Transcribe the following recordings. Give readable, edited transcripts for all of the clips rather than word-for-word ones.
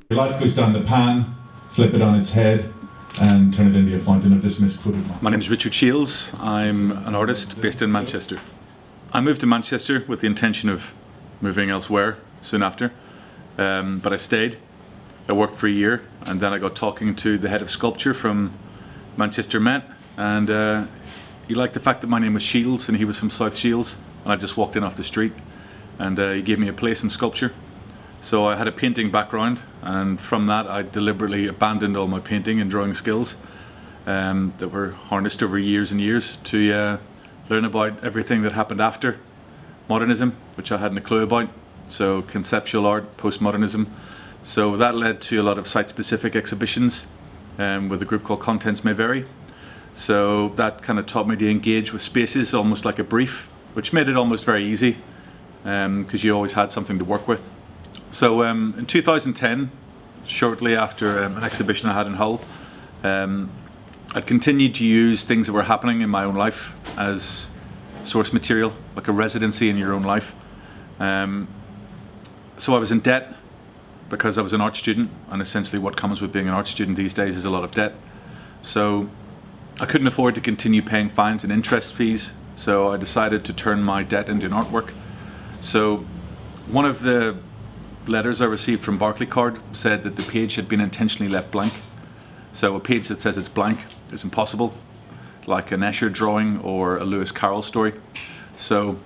Your life goes down the pan, flip it on its head, and turn it into a fountain. I've just misquoted myself. My name is Richard Shields. I'm an artist based in Manchester. I moved to Manchester with the intention of moving elsewhere soon after, but I stayed. I worked for a year, and then I got talking to the head of sculpture from Manchester Met, and he liked the fact that my name was Shields and he was from South Shields, and I just walked in off the street, and he gave me a place in sculpture. So I had a painting background, and from that I deliberately abandoned all my painting and drawing skills that were harnessed over years and years to learn about everything that happened after modernism, which I hadn't a clue about. So conceptual art, postmodernism. So that led to a lot of site-specific exhibitions with a group called Contents May Vary. So that kind of taught me to engage with spaces almost like a brief, which made it almost very easy because you always had something to work with. So in 2010, shortly after an exhibition I had in Hull, I'd continued to use things that were happening in my own life as source material, like a residency in your own life. So I was in debt because I was an art student, and essentially what comes with being an art student these days is a lot of debt. So I couldn't afford to continue paying fines and interest fees, so I decided to turn my debt into an artwork. So one of the letters I received from Barclaycard said that the page had been intentionally left blank. So a page that says it's blank is impossible, like an Escher drawing or a Lewis Carroll story. So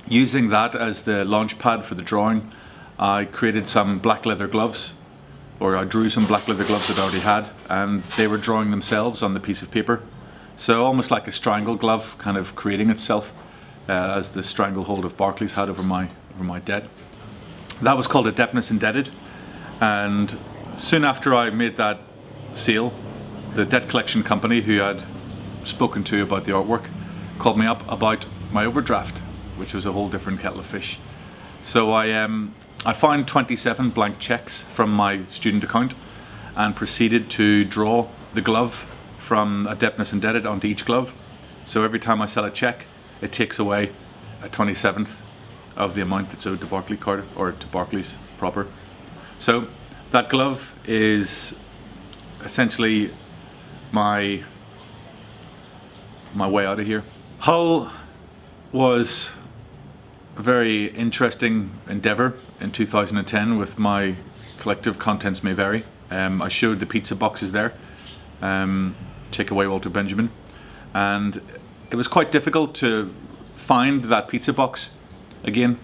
using that as the launch pad for the drawing, I created some black leather gloves, or I drew some black leather gloves that I already had, and they were drawing themselves on the piece of paper. So almost like a strangle glove kind of creating itself as the stranglehold of Barclays had over my debt. That was called Adeptness Indebted, and soon after I made that sale, the debt collection company who I'd spoken to about the artwork called me up about my overdraft, which was a whole different kettle of fish. So I found 27 blank checks from my student account and proceeded to draw the glove from Adeptness Indebted onto each glove. So every time I sell a check, it takes away a 27th of the amount that's owed to Barclaycard, or to Barclays proper. So that glove is essentially my way out of here. Hull was a very interesting endeavour in 2010 with my collective Contents May Vary. I showed the pizza boxes there, Take Away Walter Benjamin, and it was quite difficult to find that pizza box. Again,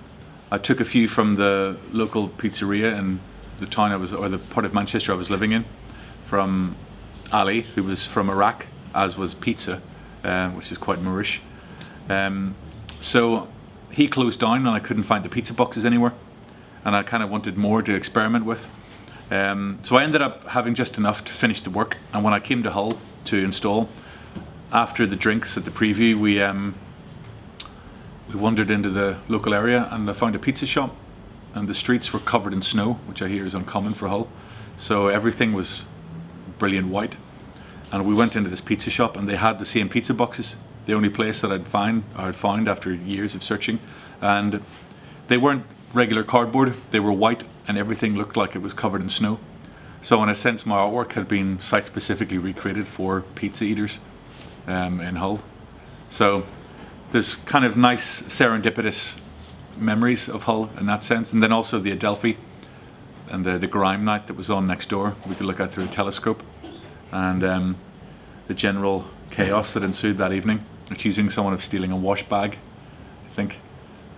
I took a few from the local pizzeria in the town or the part of Manchester I was living in, from Ali, who was from Iraq, as was Pizza, which is quite Moorish. So he closed down and I couldn't find the pizza boxes anywhere, and I kind of wanted more to experiment with. So I ended up having just enough to finish the work, and when I came to Hull to install, after the drinks at the preview, we wandered into the local area and I found a pizza shop, and the streets were covered in snow, which I hear is uncommon for Hull. So everything was brilliant white, and we went into this pizza shop and they had the same pizza boxes, the only place that I'd found after years of searching, and they weren't regular cardboard, they were white, and everything looked like it was covered in snow. So in a sense my artwork had been site specifically recreated for pizza eaters in Hull. So there's kind of nice serendipitous memories of Hull in that sense, and then also the Adelphi and the grime night that was on next door. We could look out through a telescope, and the general chaos that ensued that evening, accusing someone of stealing a wash bag, I think,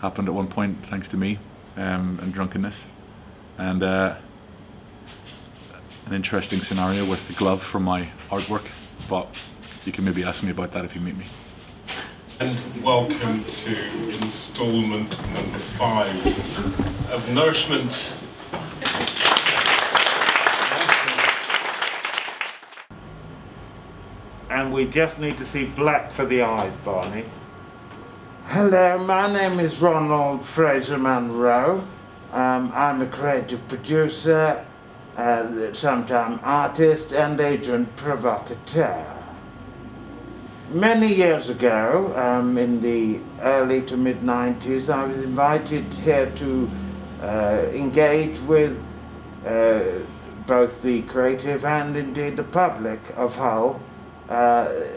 happened at one point thanks to me and drunkenness, and an interesting scenario with the glove from my artwork, but you can maybe ask me about that if you meet me. And welcome to instalment number 5 of Nourishment. And we just need to see black for the eyes, Barney. Hello, my name is Ronald Fraser-Munro. I'm a creative producer, sometime artist and agent provocateur. Many years ago, in the early to mid-90s, I was invited here to engage with both the creative and indeed the public of Hull at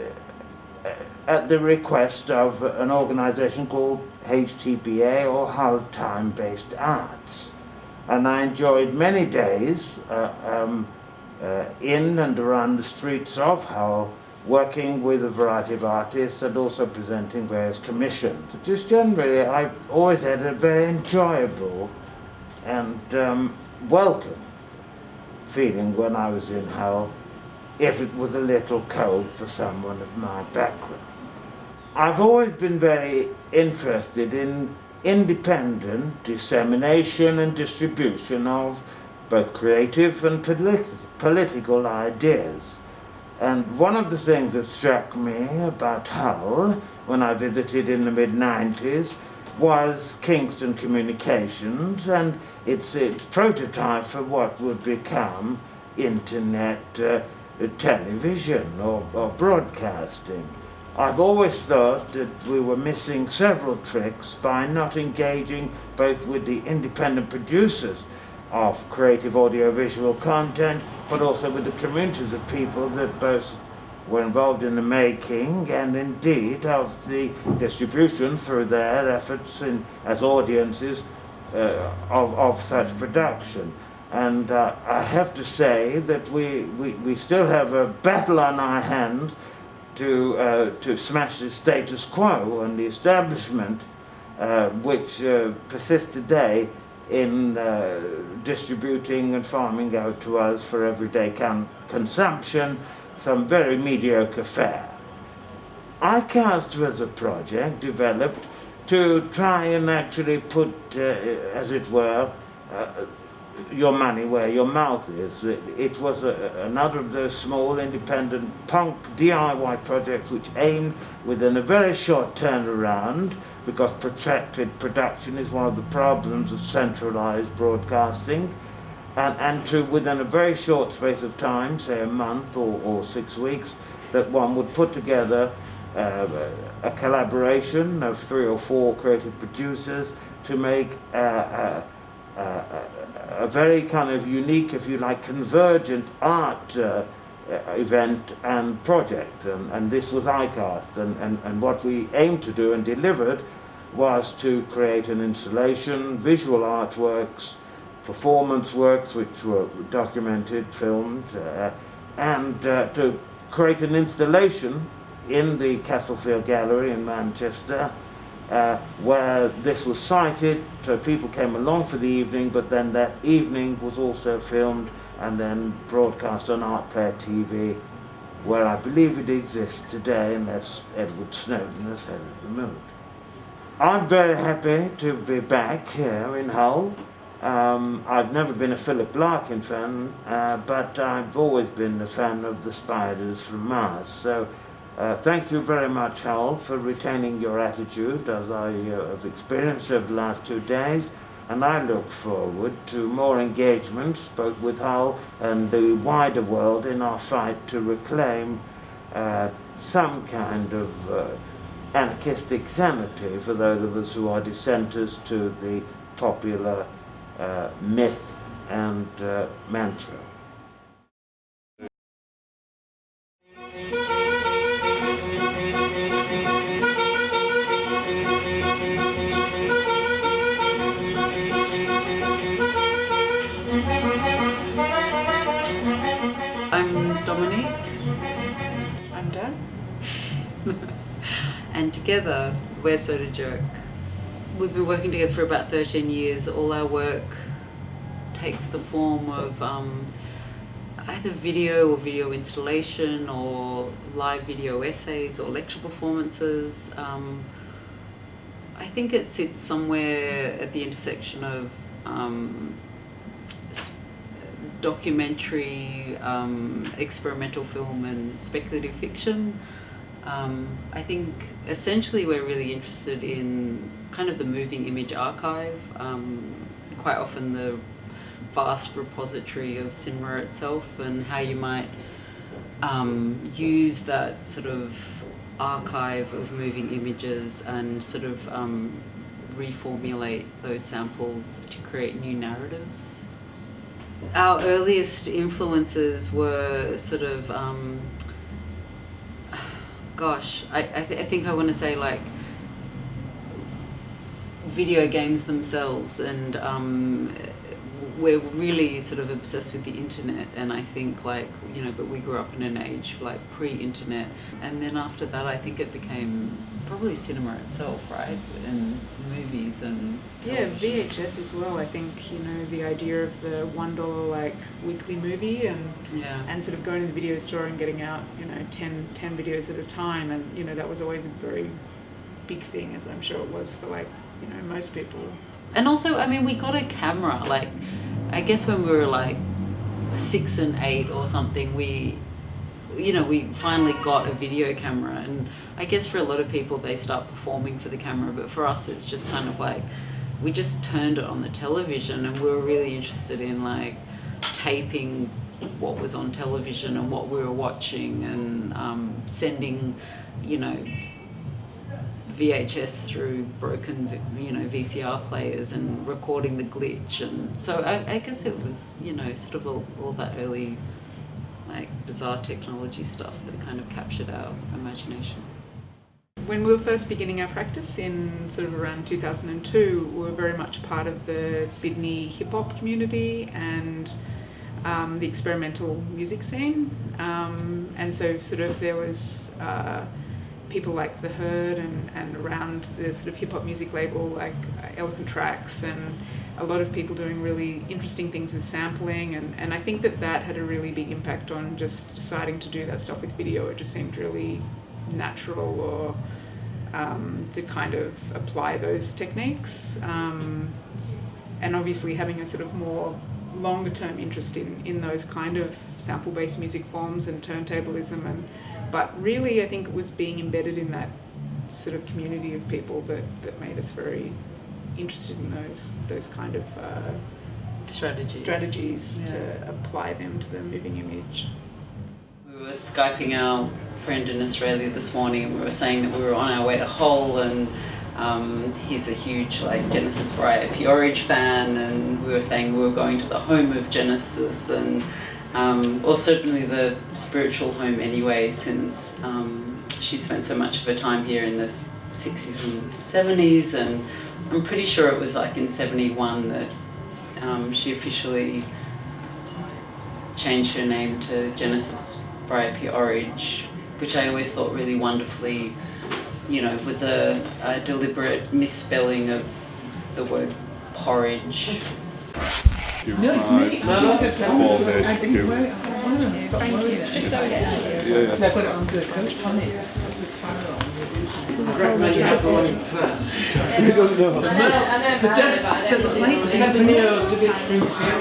the request of an organisation called HTBA, or Hull Time-Based Arts. And I enjoyed many days in and around the streets of Hull, working with a variety of artists and also presenting various commissions. Just generally, I've always had a very enjoyable and welcome feeling when I was in Hull, if it was a little cold for someone of my background. I've always been very interested in independent dissemination and distribution of both creative and political ideas. And one of the things that struck me about Hull when I visited in the mid-90s was Kingston Communications and its prototype for what would become internet television or broadcasting. I've always thought that we were missing several tricks by not engaging both with the independent producers of creative audiovisual content, but also with the communities of people that both were involved in the making and indeed of the distribution through their efforts as audiences of such production. And I have to say that we still have a battle on our hands to smash the status quo and the establishment which persists today in distributing and farming out to us for everyday consumption some very mediocre fare. iCast was a project developed to try and actually put, as it were, your money where your mouth is. It was another of those small independent punk DIY projects which aimed within a very short turnaround, because protracted production is one of the problems of centralized broadcasting, and to within a very short space of time, say a month or 6 weeks, that one would put together a collaboration of 3 or 4 creative producers to make a very kind of unique, if you like, convergent art event and project. And this was iCast. And what we aimed to do and delivered was to create an installation, visual artworks, performance works which were documented, filmed, and to create an installation in the Castlefield Gallery in Manchester, where this was sited, so people came along for the evening, but then that evening was also filmed and then broadcast on ArtPlayer TV, where I believe it exists today, unless Edward Snowden has had it removed. I'm very happy to be back here in Hull. I've never been a Philip Larkin fan, but I've always been a fan of the Spiders from Mars. So thank you very much, Hull, for retaining your attitude, as I have experienced over the last 2 days. And I look forward to more engagements, both with Hull and the wider world, in our fight to reclaim some kind of anarchistic sanity for those of us who are dissenters to the popular myth and mantra. I'm Dominique. I'm Dan. And together we're Sort of Jerk. We've been working together for about 13 years. All our work takes the form of either video or video installation or live video essays or lecture performances. I think it sits somewhere at the intersection of documentary, experimental film and speculative fiction. I think essentially we're really interested in kind of the moving image archive, quite often the vast repository of cinema itself, and how you might use that sort of archive of moving images and sort of reformulate those samples to create new narratives. our earliest influences were sort of, I think I want to say like video games themselves, and we're really sort of obsessed with the internet, and I think like, you know, but we grew up in an age like pre-internet, and then after that I think it became probably cinema itself, right, and movies and Yeah, VHS as well. I think, you know, the idea of the $1 like weekly movie and sort of going to the video store and getting out, you know, 10 videos at a time, and, you know, that was always a very big thing, as I'm sure it was for like, you know, most people. And also, I mean, we got a camera, like, I guess when we were like 6 and 8 or something, we finally got a video camera. And I guess for a lot of people, they start performing for the camera, but for us, it's just kind of like, we just turned it on the television, and we were really interested in like taping what was on television and what we were watching, and sending, you know, VHS through broken, you know, VCR players and recording the glitch. And so I guess it was, you know, sort of all that early like bizarre technology stuff that kind of captured our imagination. When we were first beginning our practice in sort of around 2002, we were very much part of the Sydney hip hop community and the experimental music scene. And so sort of there was people like The Herd and around the sort of hip hop music label like Elephant Tracks, and a lot of people doing really interesting things with sampling, and I think that had a really big impact on just deciding to do that stuff with video. It just seemed really natural, or to kind of apply those techniques, and obviously having a sort of more longer term interest in those kind of sample based music forms and turntablism, but really I think it was being embedded in that sort of community of people that made us very interested in those kind of strategies to apply them to the moving image. We were Skyping our friend in Australia this morning, and we were saying that we were on our way to Hull, and he's a huge like Genesis Briar Peorage fan, and we were saying we were going to the home of Genesis, and or certainly the spiritual home anyway, since she spent so much of her time here in the 60s and 70s, and I'm pretty sure it was like in 71 that she officially changed her name to Genesis Briar Peorage, which I always thought really wonderfully, you know, was a deliberate misspelling of the word porridge. No, it's me. No, I didn't wear it. Thank you. Yeah. They've got it on good. Don't pun it. I recommend you have the one you prefer. I know.